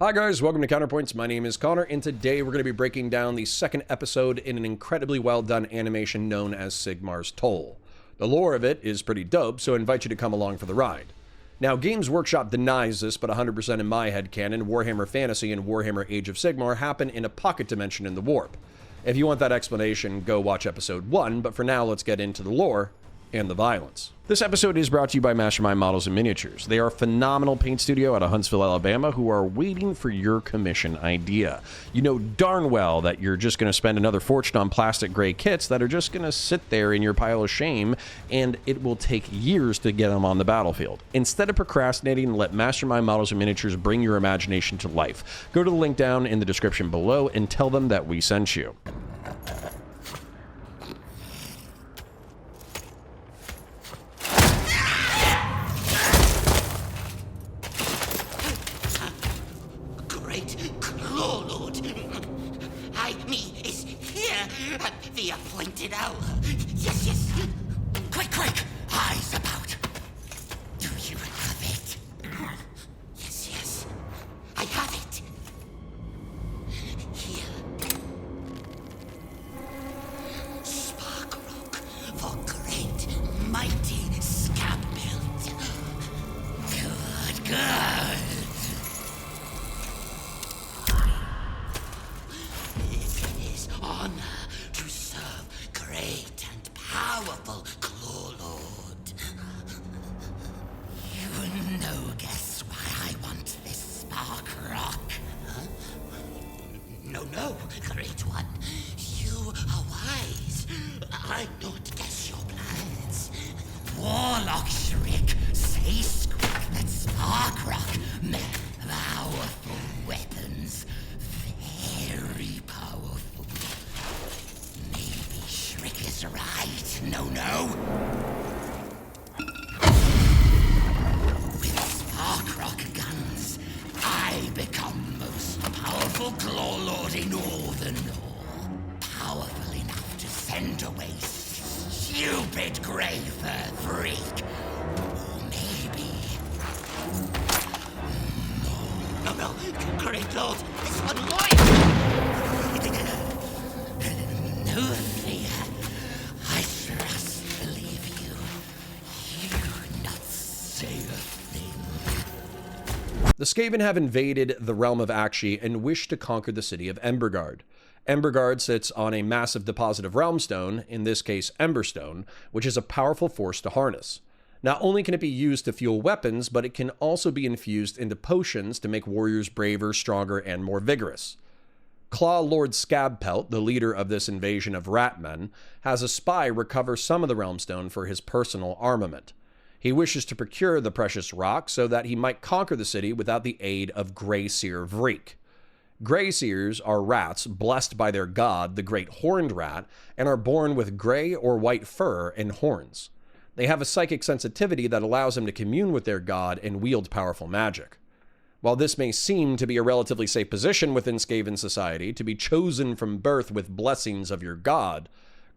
Hi guys, welcome to Counterpoints. My name is Connor, and today we're going to be breaking down the second episode in an incredibly well done animation known as Sigmar'S Toll. The lore of it is pretty dope, so I invite you to come along for the ride. Now, Games Workshop denies this, but 100% in my headcanon, Warhammer Fantasy and Warhammer Age of Sigmar happen in a pocket dimension in the warp. If you want that explanation, go watch episode 1, but for now let's get into the lore and the violence. This episode is brought to you by Mastermind Models and Miniatures. They are a phenomenal paint studio out of Huntsville, Alabama, who are waiting for your commission idea. You know darn well that you're just going to spend another fortune on plastic gray kits that are just going to sit there in your pile of shame, and it will take years to get them on the battlefield. Instead of procrastinating, let Mastermind Models and Miniatures bring your imagination to life. Go to the link down in the description below and tell them that we sent you. The appointed hour. Yes, yes. Quick, quick. Eyes about. Do you have it? Yes, yes. I have it. Here. Spark rock for great, mighty scab build. Good, good. It is honor to serve great and powerful Claw Lord. You know, guess why I want this spark rock? Huh? No, great one. You are wise. I don't guess your plans. Warlock Shriek, say squeak that spark rock. Powerful weapons. Very powerful. Maybe Shriek is right. No. With spark rock guns, I become most powerful Claw Lord in all the North. Powerful enough to send away stupid gray fur freak. Or maybe... No, great lord, this one loyal! No fear. I trust, believe you. You not say a thing. The Skaven have invaded the realm of Akshi and wish to conquer the city of Emberguard. Emberguard sits on a massive deposit of Realmstone, in this case Emberstone, which is a powerful force to harness. Not only can it be used to fuel weapons, but it can also be infused into potions to make warriors braver, stronger, and more vigorous. Claw Lord Scabpelt, the leader of this invasion of Ratmen, has a spy recover some of the Realmstone for his personal armament. He wishes to procure the precious rock so that he might conquer the city without the aid of Greyseer Vreek. Greyseers are rats blessed by their god, the Great Horned Rat, and are born with gray or white fur and horns. They have a psychic sensitivity that allows them to commune with their god and wield powerful magic. While this may seem to be a relatively safe position within Skaven society, to be chosen from birth with blessings of your god,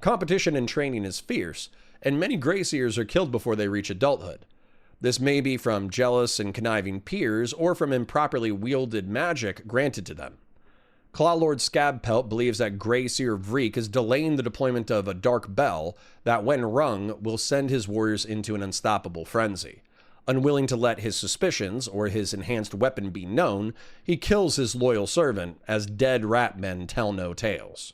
competition and training is fierce, and many Greyseers are killed before they reach adulthood. This may be from jealous and conniving peers, or from improperly wielded magic granted to them. Claw Lord Scabpelt believes that Greyseer Vreek is delaying the deployment of a dark bell that, when rung, will send his warriors into an unstoppable frenzy. Unwilling to let his suspicions or his enhanced weapon be known, he kills his loyal servant, as dead rat men tell no tales.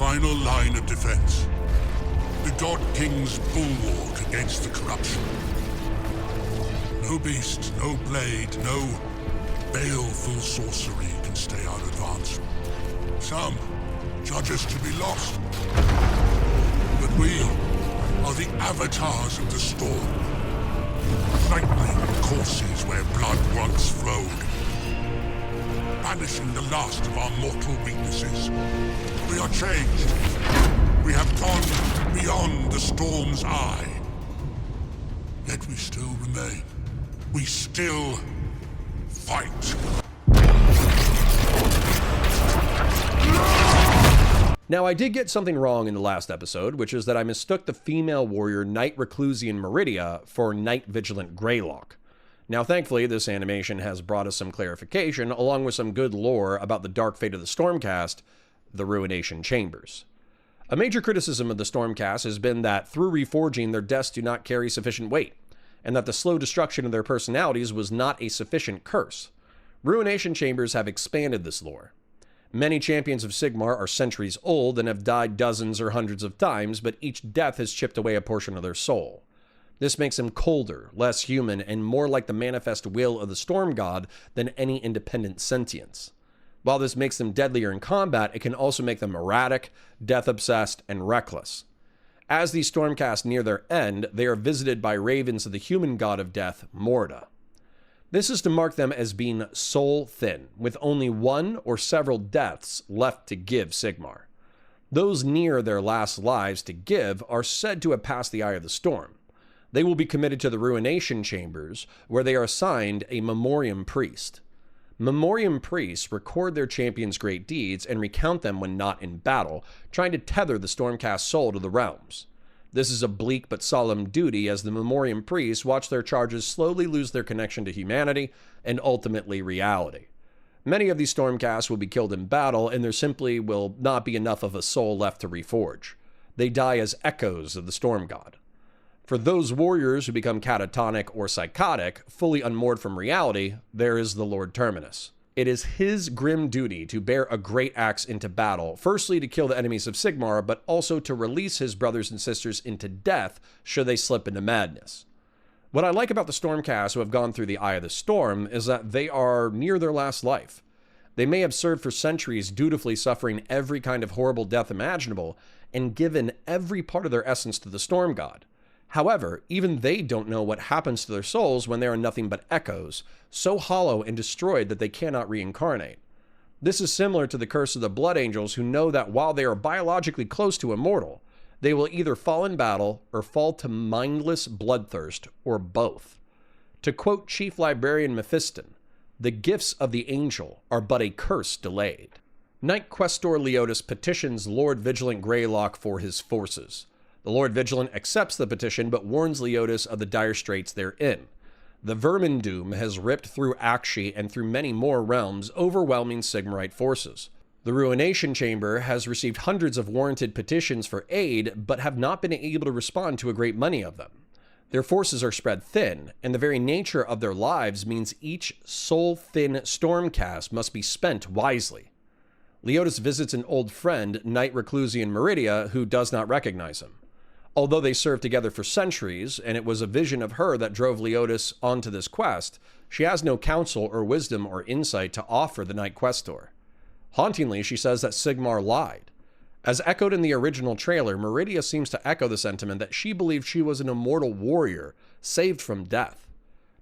final line of defense. The God King's bulwark against the corruption. No beast, no blade, no baleful sorcery can stay our advance. Some judge us to be lost. But we are the avatars of the storm. Nightly courses where blood once flowed. Banishing the last of our mortal weaknesses. We are changed. We have gone beyond the storm's eye. Yet we still remain. We still fight. Now, I did get something wrong in the last episode, which is that I mistook the female warrior Knight Reclusian Meridia for Knight Vigilant Greylock. Now, thankfully, this animation has brought us some clarification, along with some good lore about the dark fate of the Stormcast, the Ruination Chambers. A major criticism of the Stormcast has been that through reforging, their deaths do not carry sufficient weight, and that the slow destruction of their personalities was not a sufficient curse. Ruination Chambers have expanded this lore. Many champions of Sigmar are centuries old and have died dozens or hundreds of times, but each death has chipped away a portion of their soul. This makes them colder, less human, and more like the manifest will of the Storm God than any independent sentience. While this makes them deadlier in combat, it can also make them erratic, death-obsessed, and reckless. As these Stormcast near their end, they are visited by ravens of the human god of death, Morda. This is to mark them as being soul-thin, with only one or several deaths left to give Sigmar. Those near their last lives to give are said to have passed the eye of the storm. They will be committed to the Ruination Chambers, where they are assigned a Memoriam Priest. Memoriam Priests record their champions' great deeds and recount them when not in battle, trying to tether the Stormcast soul to the realms. This is a bleak but solemn duty as the Memoriam Priests watch their charges slowly lose their connection to humanity and ultimately reality. Many of these Stormcasts will be killed in battle, and there simply will not be enough of a soul left to reforge. They die as echoes of the Storm God. For those warriors who become catatonic or psychotic, fully unmoored from reality, there is the Lord Terminus. It is his grim duty to bear a great axe into battle, firstly to kill the enemies of Sigmar, but also to release his brothers and sisters into death should they slip into madness. What I like about the Stormcast who have gone through the Eye of the Storm is that they are near their last life. They may have served for centuries dutifully suffering every kind of horrible death imaginable and given every part of their essence to the Storm God. However, even they don't know what happens to their souls when they are nothing but echoes, so hollow and destroyed that they cannot reincarnate. This is similar to the curse of the Blood Angels, who know that while they are biologically close to immortal, they will either fall in battle or fall to mindless bloodthirst, or both. To quote Chief Librarian Mephiston, "The gifts of the angel are but a curse delayed." Knight Questor Leotus petitions Lord Vigilant Greylock for his forces. The Lord Vigilant accepts the petition, but warns Leotus of the dire straits they're in. The Vermin Doom has ripped through Akshi and through many more realms, overwhelming Sigmarite forces. The Ruination Chamber has received hundreds of warranted petitions for aid, but have not been able to respond to a great many of them. Their forces are spread thin, and the very nature of their lives means each soul-thin Stormcast must be spent wisely. Leotus visits an old friend, Knight Reclusian Meridia, who does not recognize him. Although they served together for centuries, and it was a vision of her that drove Leotus onto this quest, she has no counsel or wisdom or insight to offer the Knight Questor. Hauntingly, she says that Sigmar lied. As echoed in the original trailer, Meridia seems to echo the sentiment that she believed she was an immortal warrior, saved from death.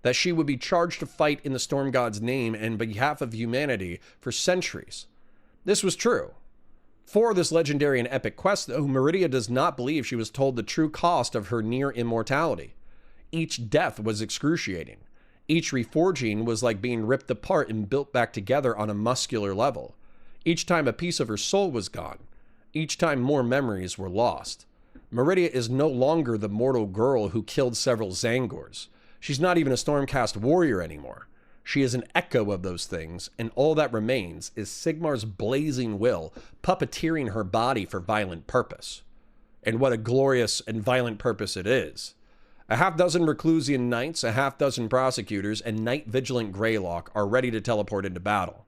That she would be charged to fight in the Storm God's name and behalf of humanity for centuries. This was true. For this legendary and epic quest, though, Meridia does not believe she was told the true cost of her near immortality. Each death was excruciating. Each reforging was like being ripped apart and built back together on a muscular level. Each time a piece of her soul was gone. Each time more memories were lost. Meridia is no longer the mortal girl who killed several Zangors. She's not even a Stormcast warrior anymore. She is an echo of those things, and all that remains is Sigmar's blazing will, puppeteering her body for violent purpose. And what a glorious and violent purpose it is. A half-dozen Reclusian knights, a half-dozen prosecutors, and Knight Vigilant Greylock are ready to teleport into battle.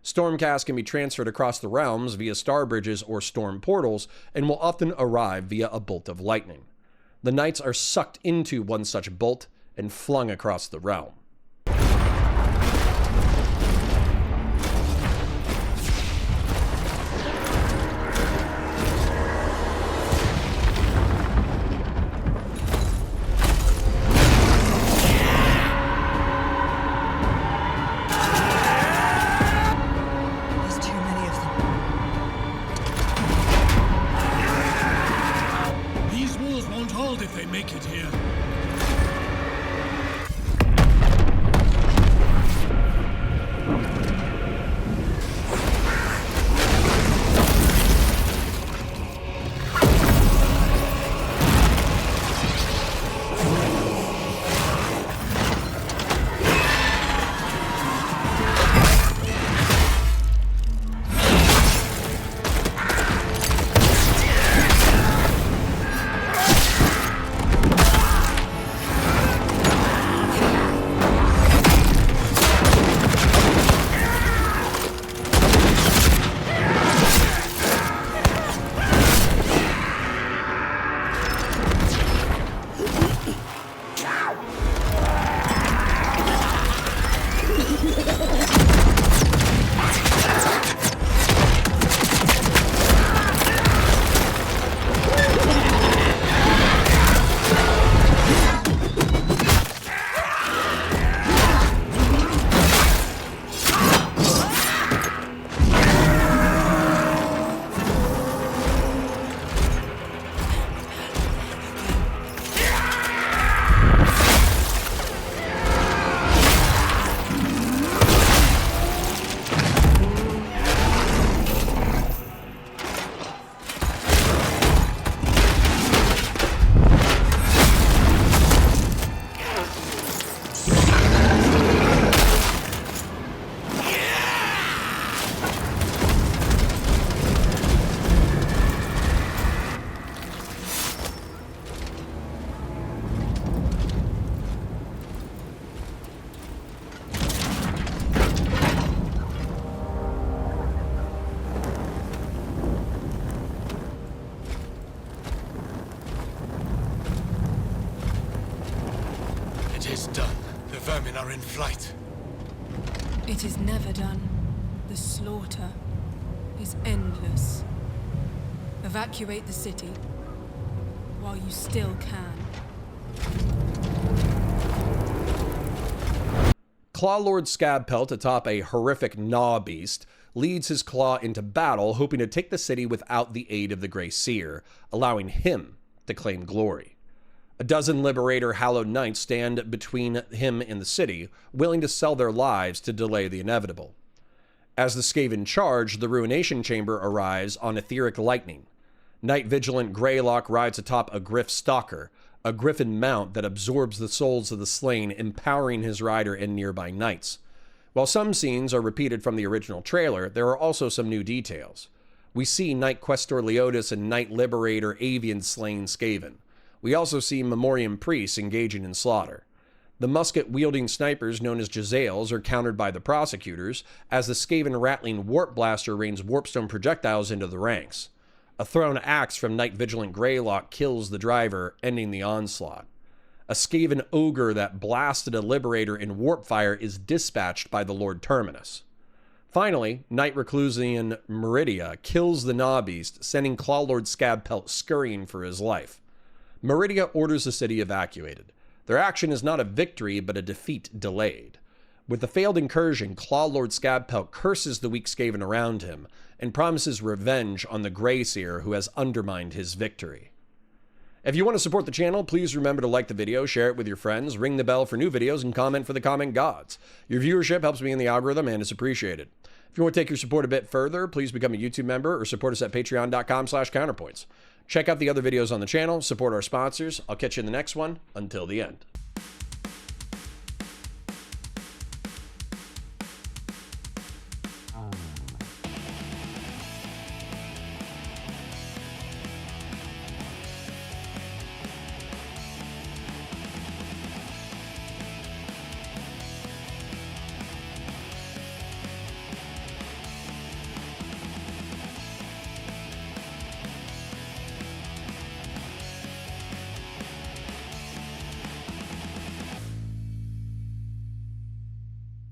Stormcast can be transferred across the realms via star bridges or storm portals, and will often arrive via a bolt of lightning. The knights are sucked into one such bolt and flung across the realm. in flight. It is never done. The slaughter is endless. Evacuate the city while you still can. Clawlord Scabpelt, atop a horrific Gnaw beast, leads his claw into battle, hoping to take the city without the aid of the Grey Seer, allowing him to claim glory. A dozen Liberator Hallowed Knights stand between him and the city, willing to sell their lives to delay the inevitable. As the Skaven charge, the Ruination Chamber arrives on etheric lightning. Knight Vigilant Greylock rides atop a Griff Stalker, a griffin mount that absorbs the souls of the slain, empowering his rider and nearby knights. While some scenes are repeated from the original trailer, there are also some new details. We see Knight Questor Leotis and Knight Liberator Avian slaying Skaven. We also see Memoriam priests engaging in slaughter. The musket-wielding snipers known as Jezzails are countered by the prosecutors, as the Skaven rattling Warp Blaster rains warpstone projectiles into the ranks. A thrown axe from Knight Vigilant Greylock kills the driver, ending the onslaught. A Skaven ogre that blasted a Liberator in Warpfire is dispatched by the Lord Terminus. Finally, Knight Reclusian Meridia kills the Gnaw Beast, sending Clawlord Scabpelt scurrying for his life. Meridia orders the city evacuated. Their action is not a victory, but a defeat delayed. With the failed incursion, Clawlord Scabpelt curses the weak Skaven around him and promises revenge on the Grey Seer who has undermined his victory. If you want to support the channel, please remember to like the video, share it with your friends, ring the bell for new videos, and comment for the comment gods. Your viewership helps me in the algorithm and is appreciated. If you want to take your support a bit further, please become a YouTube member or support us at patreon.com/counterpoints. Check out the other videos on the channel, support our sponsors. I'll catch you in the next one. Until the end.